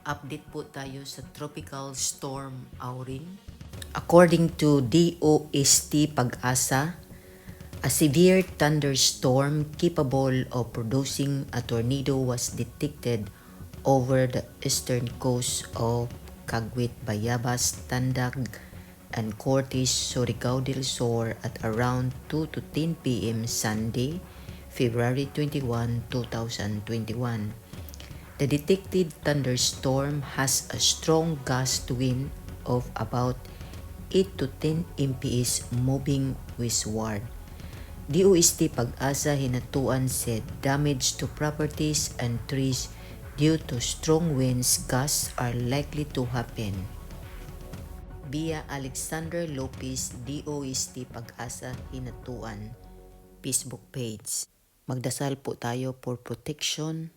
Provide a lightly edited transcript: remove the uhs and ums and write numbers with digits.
Update po tayo sa Tropical Storm Aurin. According to DOST Pag-asa, a severe thunderstorm capable of producing a tornado was detected over the eastern coast of Caguet, Bayabas, Tandag, and Cortes, Surigao del Sur at around 2 to 10 p.m. Sunday, February 21, 2021. The detected thunderstorm has a strong gust wind of about 8 to 10 mph moving westward. DOST Pag-asa Hinatuan said damage to properties and trees due to strong winds gusts are likely to happen. Via Alexander Lopez, DOST Pag-asa Hinatuan Facebook page. Magdasal po tayo for protection